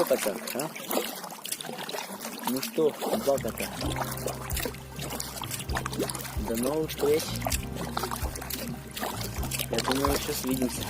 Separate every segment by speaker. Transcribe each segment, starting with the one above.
Speaker 1: что-то как, а? Ну что, собака-то? До новых встреч. Я думаю, еще свидимся.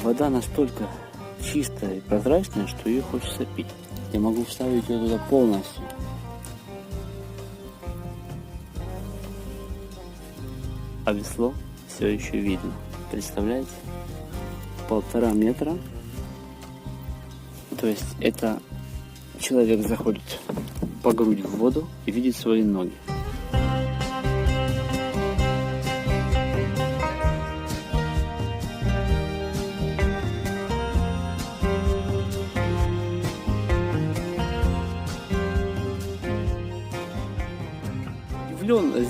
Speaker 1: Вода настолько чистая и прозрачная, что ее хочется пить. Я могу вставить ее туда полностью. А весло все еще видно. Представляете? 1,5 метра. То есть это человек заходит по грудь в воду и видит свои ноги.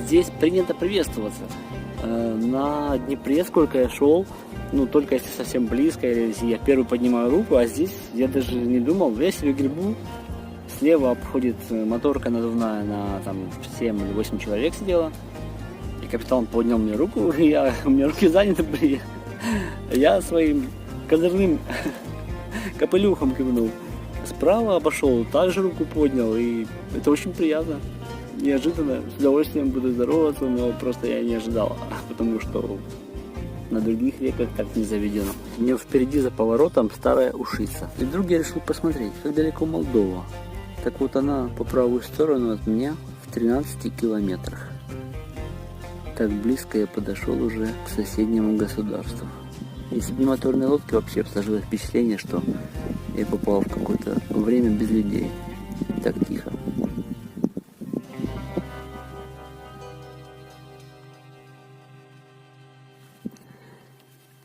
Speaker 1: Здесь принято приветствоваться. На Днепре, сколько я шел, ну только если совсем близко, или если я первый поднимаю руку, а здесь я даже не думал, я себе гребу, слева обходит моторка надувная на там 7 или 8 человек сидела, и капитан поднял мне руку, и у меня руки заняты были, я своим козырным капелюхом кивнул, справа обошел, также руку поднял, и это очень приятно. Неожиданно, с удовольствием буду здороваться, но просто я не ожидал, потому что на других реках так не заведено. У меня впереди за поворотом старая Ушица. И вдруг я решил посмотреть, как далеко Молдова. Так вот она по правую сторону от меня в 13 километрах. Так близко я подошел уже к соседнему государству. Если бы не моторные лодки, вообще сложилось впечатление, что я попал в какое-то время без людей. Так тихо.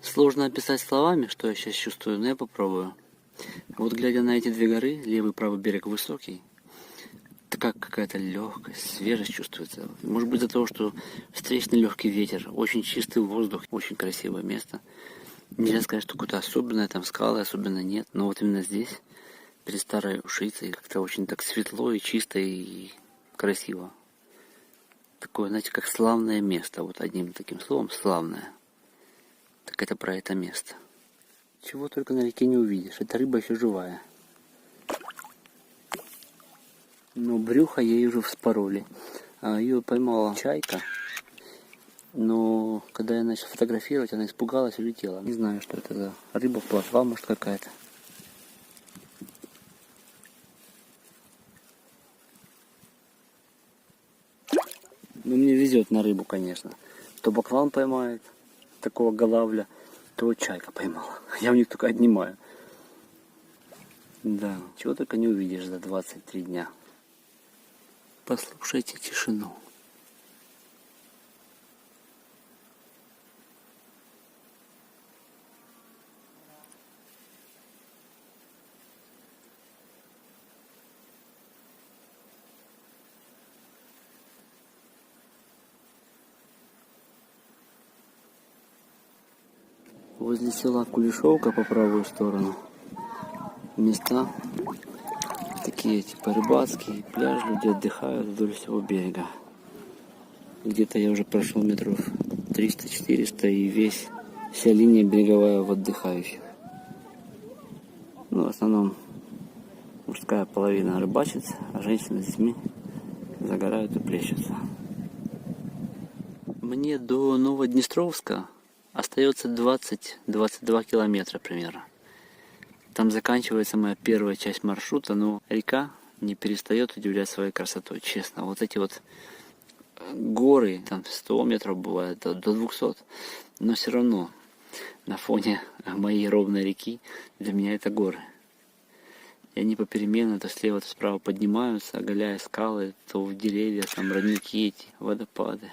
Speaker 1: Сложно описать словами, что я сейчас чувствую, но я попробую. Вот глядя на эти две горы, левый и правый берег высокий, такая какая-то легкость, свежесть чувствуется. Может быть из-за того, что встречный легкий ветер, очень чистый воздух, очень красивое место. Нельзя сказать, что какое-то особенное, там скалы особенно нет, но вот именно здесь, перед старой Ушицей, как-то очень так светло и чисто и красиво. Такое, знаете, как славное место, вот одним таким словом, славное. Так это про это место. Чего только на реке не увидишь. Эта рыба еще живая. Но брюхо ей уже вспороли. Ее поймала чайка. Но когда я начал фотографировать, она испугалась и улетела. Не знаю, что это за рыба, плотва, может, какая-то. Ну, мне везет на рыбу, конечно. То баклан поймает такого голавля, то чайка поймала. Я у них только отнимаю. Да, чего только не увидишь за 23 дня. Послушайте тишину. Возле села Кулешовка по правую сторону места такие типа рыбацкие, пляж, люди отдыхают вдоль всего берега. Где-то я уже прошел метров 300-400 и вся линия береговая в отдыхающих. Ну, в основном мужская половина рыбачит, а женщины с детьми загорают и плещутся. Мне до Новоднестровска остается 20-22 километра примерно. Там заканчивается моя первая часть маршрута, но река не перестает удивлять своей красотой, честно. Вот эти вот горы, там 100 метров бывает, до 200, но все равно на фоне моей ровной реки для меня это горы. И они попеременно то слева, то справа поднимаются, оголяя скалы, то деревья, там родники эти, водопады.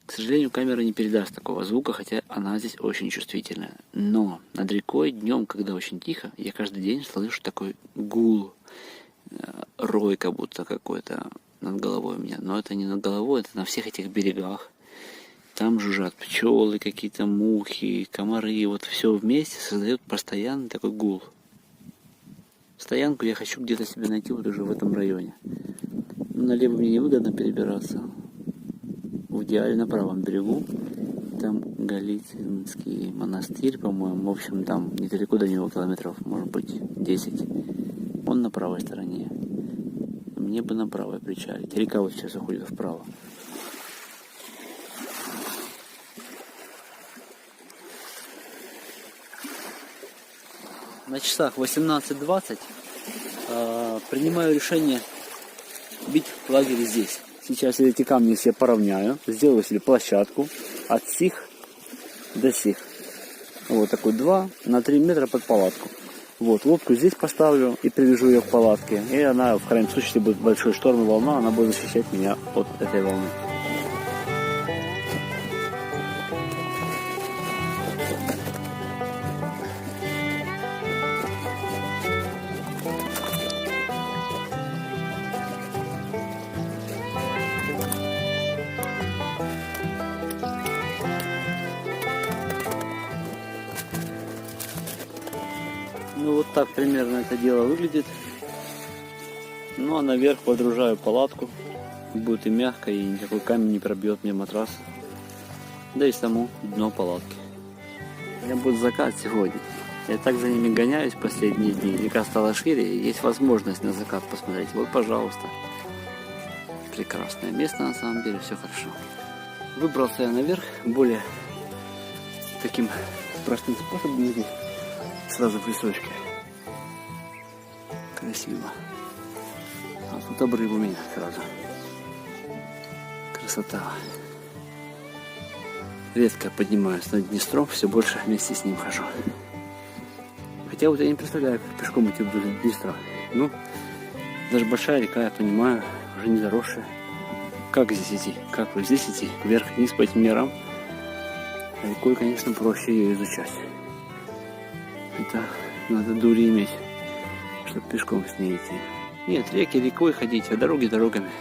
Speaker 1: К сожалению, камера не передаст такого звука, хотя она здесь очень чувствительная. Но над рекой днем, когда очень тихо, я каждый день слышу такой гул, рой как будто какой-то над головой у меня. Но это не над головой, это на всех этих берегах. Там жужжат пчелы, какие-то мухи, комары. Вот все вместе создает постоянный такой гул. Стоянку я хочу где-то себе найти вот уже в этом районе. Налево мне невыгодно перебираться. В идеале на правом берегу. Там Голицынский монастырь, по-моему. В общем, там недалеко до него километров, может быть, 10. Он на правой стороне. Мне бы на правой причалить. Река вот сейчас уходит вправо. На часах 18:20 принимаю решение бить лагерь здесь. Сейчас я эти камни все поравняю, сделаю себе площадку от сих до сих. Вот такой 2 на 3 метра под палатку. Вот, лодку здесь поставлю и привяжу ее к палатке. И она, в крайнем случае, если будет большой шторм и волна, она будет защищать меня от этой волны. Ну вот так примерно это дело выглядит. Ну а наверх подружаю палатку. Будет и мягко, и никакой камень не пробьет мне матрас. Да и само дно палатки. У меня будет закат сегодня. Я так за ними гоняюсь последние дни. Река стала шире, и есть возможность на закат посмотреть. Вот, пожалуйста. Прекрасное место, на самом деле, все хорошо. Выбрался я наверх более таким простым способом здесь. Сразу в лесочке. Красиво. А тут обрыв у меня сразу. Красота. Редко поднимаюсь над Днестром, все больше вместе с ним хожу. Хотя вот я не представляю, как пешком идти вдоль Днестра. Ну, даже большая река, я понимаю, уже не заросшая. Как здесь идти? Как вот здесь идти? Вверх-вниз по этим мирам. Рекой, конечно, проще ее изучать. Это надо дури иметь, чтобы пешком с ней идти. Нет, реки рекой ходить, а дороги дорогами.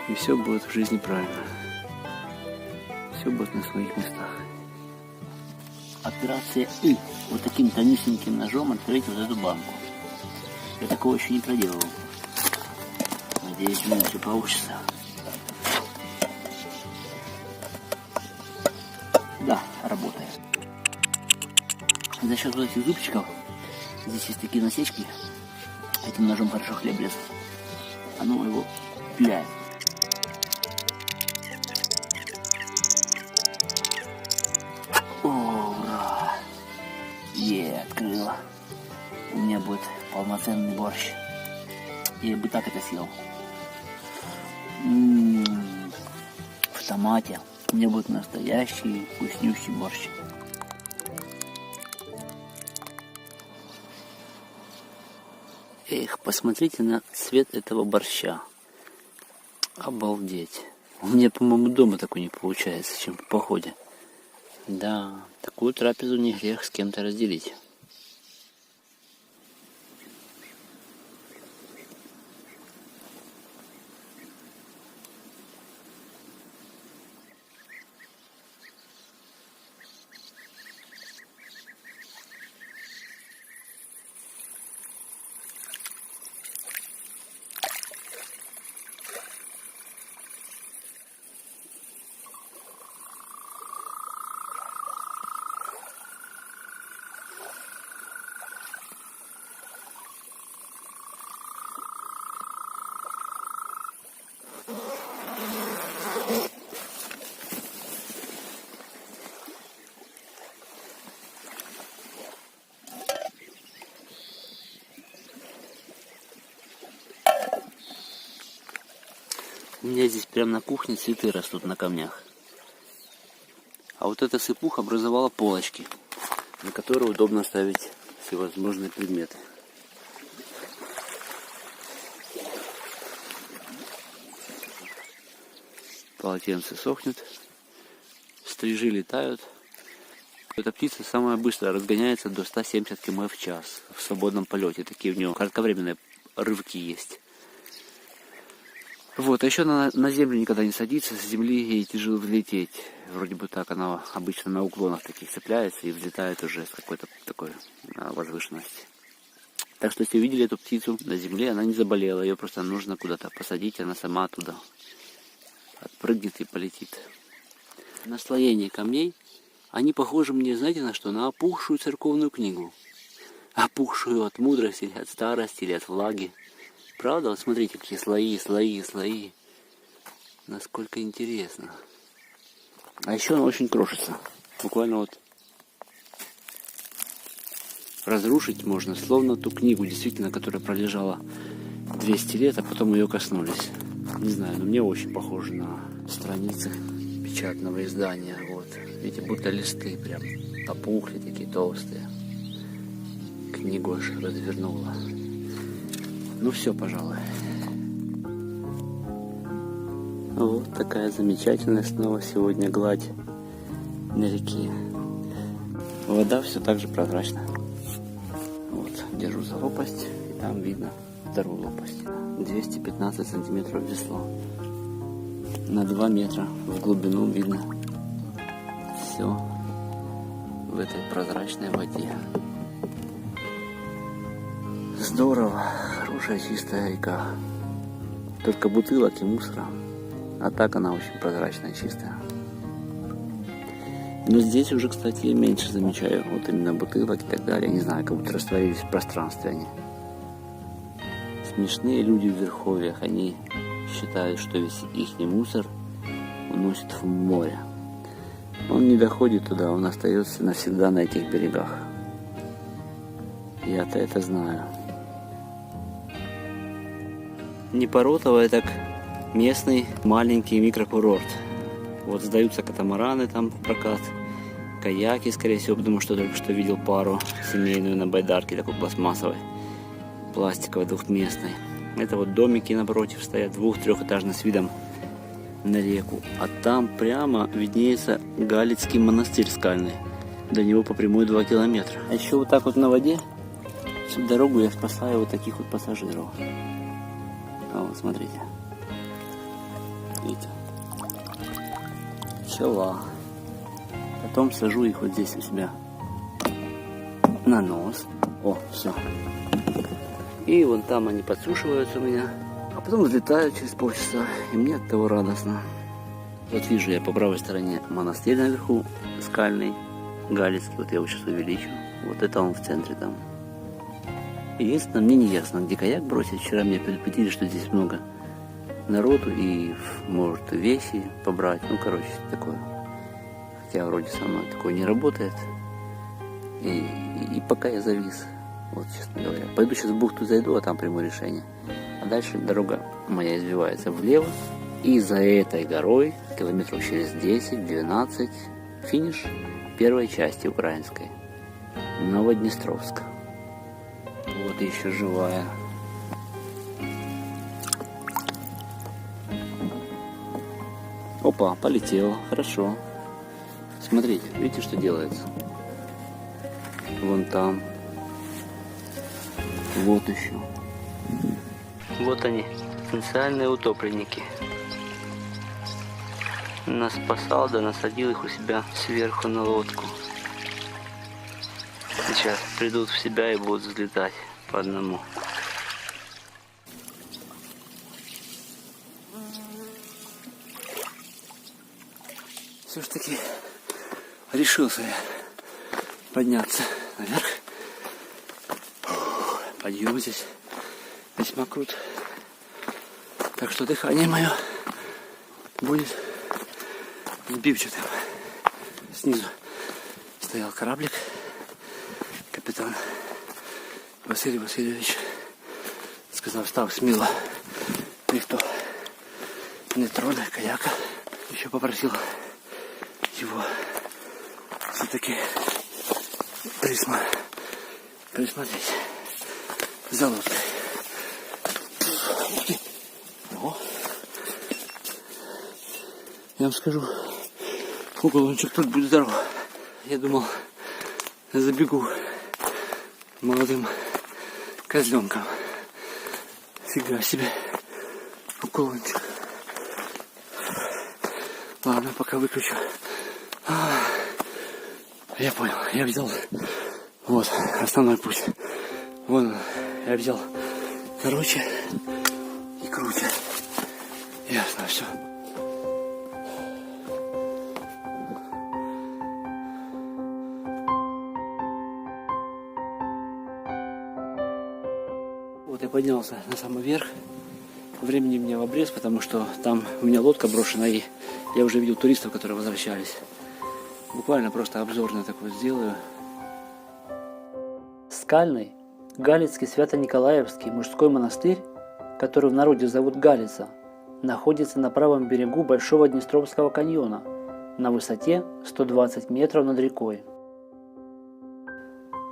Speaker 1: И все будет в жизни правильно. Все будет на своих местах. Операция И. Вот таким тонюсеньким ножом открыть вот эту банку. Я такого еще не проделывал. Надеюсь, у меня все получится. Да, работает. За счет вот этих зубчиков, здесь есть такие насечки, этим ножом хорошо хлеб резать. Оно его пиляет. О, ура! Открыла. У меня будет полноценный борщ. Я бы так это съел. В томате. У меня будет настоящий вкуснющий борщ. Эх, посмотрите на цвет этого борща. Обалдеть. У меня, по-моему, дома такой не получается, чем в походе. Да, такую трапезу не грех с кем-то разделить. У меня здесь прямо на кухне цветы растут на камнях. А вот эта сыпуха образовала полочки, на которые удобно ставить всевозможные предметы. полотенце сохнет. Стрижи летают. Эта птица самая быстрая, разгоняется до 170 км в час в свободном полете. Такие у нее кратковременные рывки есть. Вот, а еще на землю никогда не садится, с земли ей тяжело взлететь. Вроде бы так она обычно на уклонах таких цепляется и взлетает уже с какой-то такой возвышенности. Так что если увидели эту птицу на земле, она не заболела, ее просто нужно куда-то посадить, она сама туда отпрыгнет и полетит. Наслоение камней, они похожи мне, знаете, на что? На опухшую церковную книгу. Опухшую от мудрости, от старости или от влаги. Правда? Вот смотрите, какие слои, слои, слои. Насколько интересно. А еще она очень крошится. Буквально вот разрушить можно, словно ту книгу, действительно, которая пролежала 200 лет, а потом ее коснулись. Не знаю, но мне очень похоже на страницы печатного издания. Вот. Видите, будто листы прям опухли, такие толстые. Книгу аж развернула. Ну все, пожалуй. Вот такая замечательная снова сегодня гладь на реке. Вода все так же прозрачна. Вот, держу за лопасть, и там видно вторую лопасть. 215 сантиметров весло. На 2 метра в глубину видно все в этой прозрачной воде. Здорово, хорошая чистая река. Только бутылок и мусора. А так она очень прозрачная, чистая. Но здесь уже, кстати, я меньше замечаю. Вот именно бутылок и так далее. Не знаю, как будто растворились в пространстве они. Смешные люди в верховьях. Они считают, что весь их мусор уносит в море. Он не доходит туда, он остается навсегда на этих берегах. Я-то это знаю. Непоротово, так местный маленький микрокурорт. Вот сдаются катамараны там в прокат, каяки, скорее всего, потому что только что видел пару семейную на байдарке, такой пластмассовой, пластиковой, двухместной. Это вот домики напротив стоят, 2-3-этажные с видом на реку. А там прямо виднеется Галицкий монастырь скальный. До него по прямой 2 километра. А еще вот так вот на воде всю дорогу я спасаю вот таких вот пассажиров. А вот смотрите. Видите? Пчела. Потом сажу их вот здесь у себя на нос. О, все. И вон там они подсушиваются у меня. А потом взлетают через полчаса. И мне от того радостно. Вот вижу я по правой стороне монастырь наверху, скальный, Галицкий. Вот я его сейчас увеличу. Вот это он в центре там. Единственное, мне не ясно, где каяк бросить. Вчера меня предупредили, что здесь много народу и может вещи побрать. Ну, короче, такое. Хотя вроде со мной такое не работает. И пока я завис. Вот, честно говоря. Пойду сейчас в бухту зайду, а там приму решение. А дальше дорога моя извивается влево. И за этой горой, километров через 10-12, финиш первой части украинской. Новоднестровск. Вот еще живая. Опа, полетела. Хорошо. Смотрите, видите, что делается? Вон там. Вот еще. Вот они, потенциальные утопленники. Нас спасал, да насадил их у себя сверху на лодку. Сейчас придут в себя и будут взлетать по одному. Все ж таки решился я подняться наверх. Подъем здесь весьма крут. Так что дыхание мое будет сбивчатым. Снизу стоял кораблик. Капитан Василий Васильевич сказал, став смело, никто не тронет каяка. Еще попросил его все-таки присмотреть за лодкой. О. Я вам скажу, уголончик тут будет здоров. Я думал, забегу молодым козленком. Фига себе, уголончик. Ладно, пока выключу. Я понял, я взял вот основной путь. Вон он, я взял короче и круче. Ясно, все. Вот я поднялся на самый верх. Времени мне в обрез, потому что там у меня лодка брошена, и я уже видел туристов, которые возвращались. Буквально просто обзорно такой сделаю. Скальный Галицкий Свято-Николаевский мужской монастырь, который в народе зовут Галица, находится на правом берегу Большого Днестровского каньона на высоте 120 метров над рекой.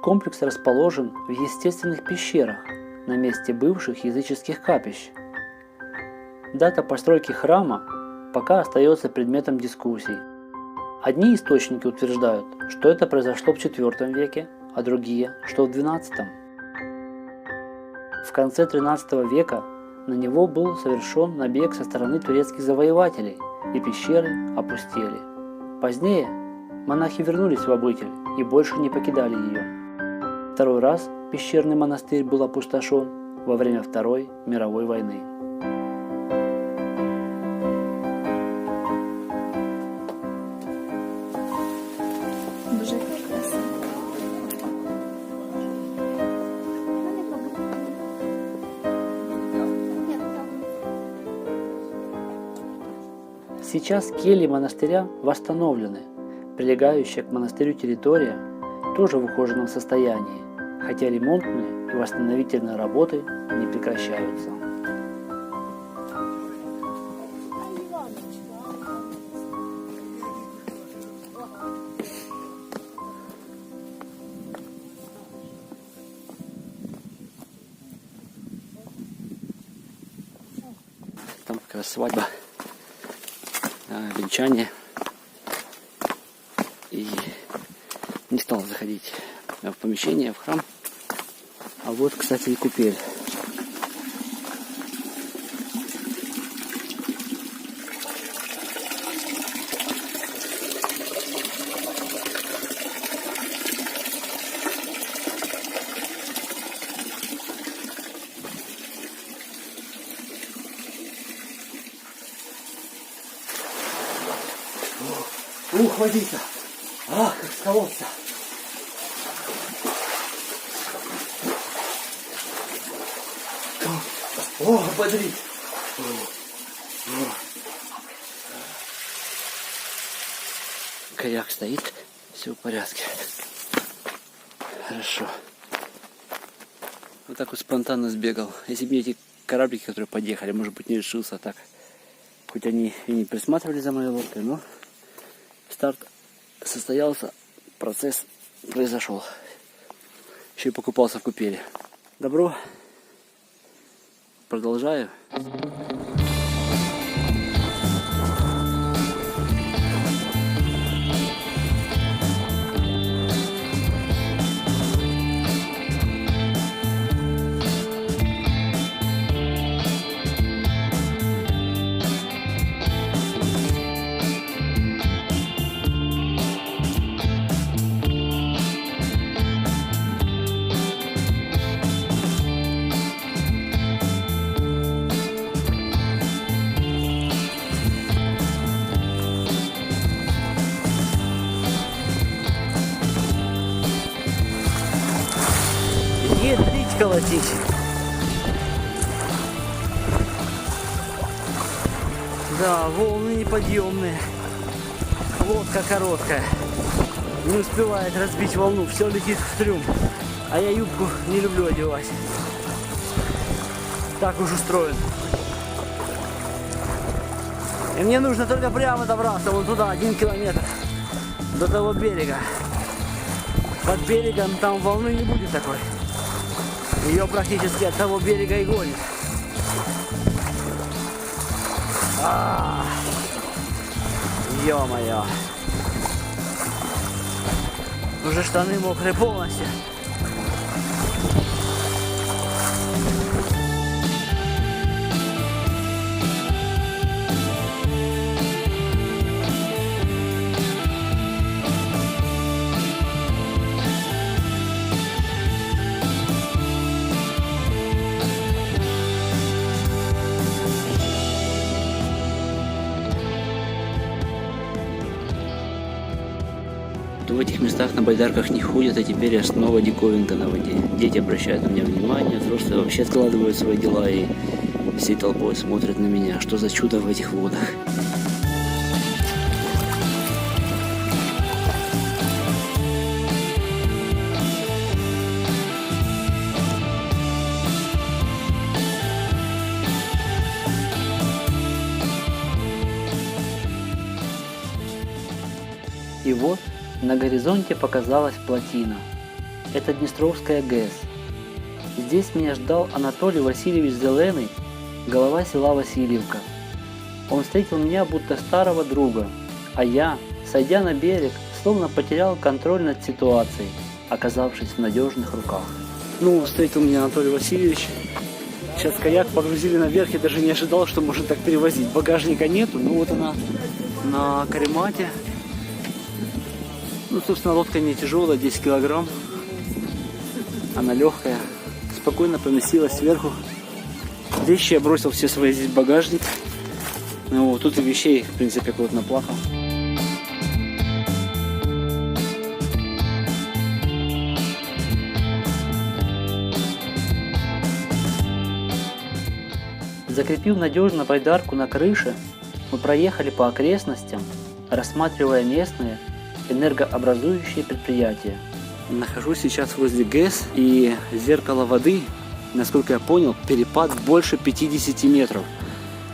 Speaker 1: Комплекс расположен в естественных пещерах на месте бывших языческих капищ. Дата постройки храма пока остается предметом дискуссий. Одни источники утверждают, что это произошло в IV веке, а другие, что в XII. В конце XIII века на него был совершен набег со стороны турецких завоевателей, и пещеры опустели. Позднее монахи вернулись в обитель и больше не покидали ее. Второй раз пещерный монастырь был опустошен во время Второй мировой войны. Сейчас кельи монастыря восстановлены. Прилегающая к монастырю территория тоже в ухоженном состоянии, хотя ремонтные и восстановительные работы не прекращаются. Там как раз свадьба, венчание. И не стал заходить в помещение, в храм. А вот, кстати, и купель. Ух, водица! Ах, как с колодца! О, бодрит! Каяк стоит, все в порядке. Хорошо. Вот так вот спонтанно сбегал. Если бы не эти кораблики, которые подъехали, может быть, не решился так. Хоть они и не присматривали за моей лодкой, но старт состоялся, процесс произошел. Еще и покупался в купели. Добро. Продолжаю. Ядрить колотить. Да, волны неподъемные. Лодка короткая. Не успевает разбить волну. Все летит в трюм. А я юбку не люблю одевать. Так уж устроен. И мне нужно только прямо добраться вон туда, 1 километр. До того берега. Под берегом там волны не будет такой. Ее практически от того берега и гонит. Ё-моё. Уже штаны мокрые полностью. В этих местах на байдарках не ходят, а теперь я снова диковинка на воде. Дети обращают на меня внимание, взрослые вообще откладывают свои дела и всей толпой смотрят на меня. Что за чудо в этих водах? И вот на горизонте показалась плотина. Это Днестровская ГЭС. Здесь меня ждал Анатолий Васильевич Зеленый, глава села Васильевка. Он встретил меня будто старого друга, а я, сойдя на берег, словно потерял контроль над ситуацией, оказавшись в надежных руках. Ну, встретил меня Анатолий Васильевич. Сейчас каяк погрузили наверх, я даже не ожидал, что можно так перевозить. Багажника нету, ну вот она на каремате. Ну, собственно, лодка не тяжелая, 10 килограмм. Она легкая. Спокойно поместилась сверху. Вещи я бросил все свои здесь в багажник. Ну, вот тут и вещей, в принципе, вот наплакал. Закрепив надежно байдарку на крыше, мы проехали по окрестностям, рассматривая местные энергообразующие предприятия. Нахожусь сейчас возле ГЭС, и зеркало воды, насколько я понял, перепад больше 50 метров.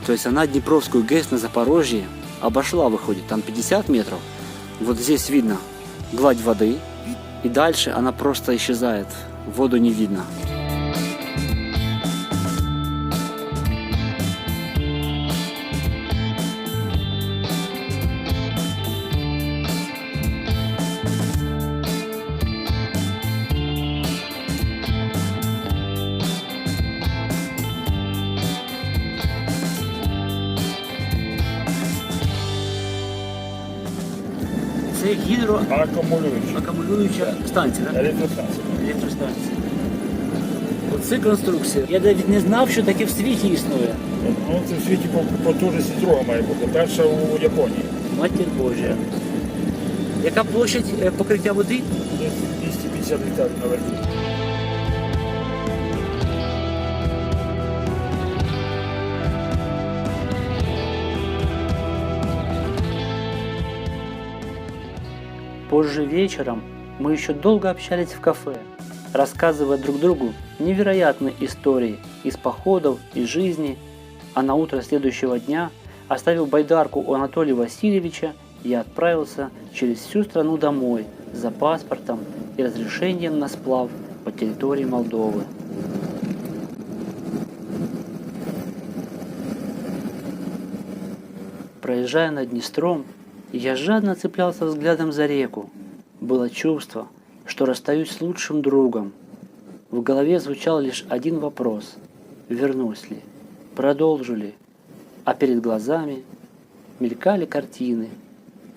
Speaker 1: То есть она Днепровскую ГЭС на Запорожье обошла, выходит, там 50 метров. Вот здесь видно гладь воды, и дальше она просто исчезает, воду не видно. Це гідроакумулююча станція, так? Електростанція. Оце конструкція. Я навіть не знав, що таке в світі існує.
Speaker 2: Ну, це в світі потужності друга має бути. Перша у Японії.
Speaker 1: Матір Божа. Яка площадь покриття води?
Speaker 2: 250 гектарів наверху.
Speaker 1: Позже вечером мы еще долго общались в кафе, рассказывая друг другу невероятные истории из походов и жизни, а на утро следующего дня, оставив байдарку у Анатолия Васильевича, я отправился через всю страну домой за паспортом и разрешением на сплав по территории Молдовы. Проезжая над Днестром, я жадно цеплялся взглядом за реку. Было чувство, что расстаюсь с лучшим другом. В голове звучал лишь один вопрос: вернусь ли, продолжу ли? А перед глазами мелькали картины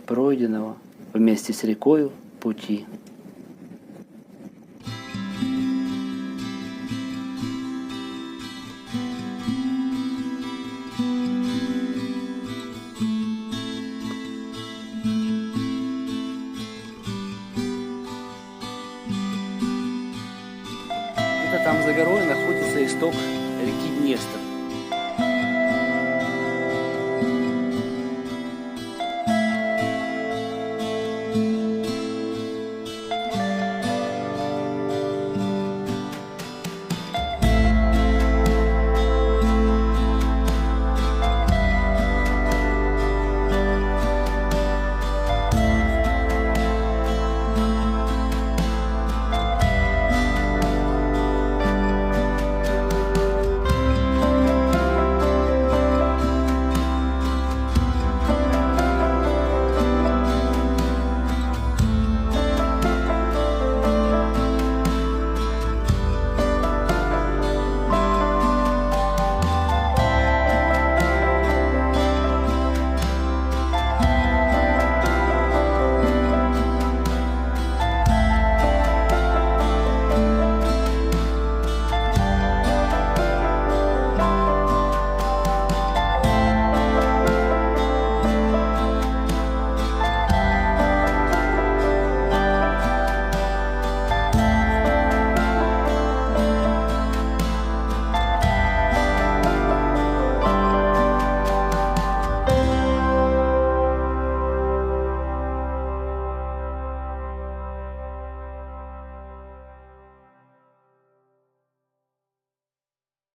Speaker 1: пройденного вместе с рекою пути. Там за горой находится исток реки Днестр.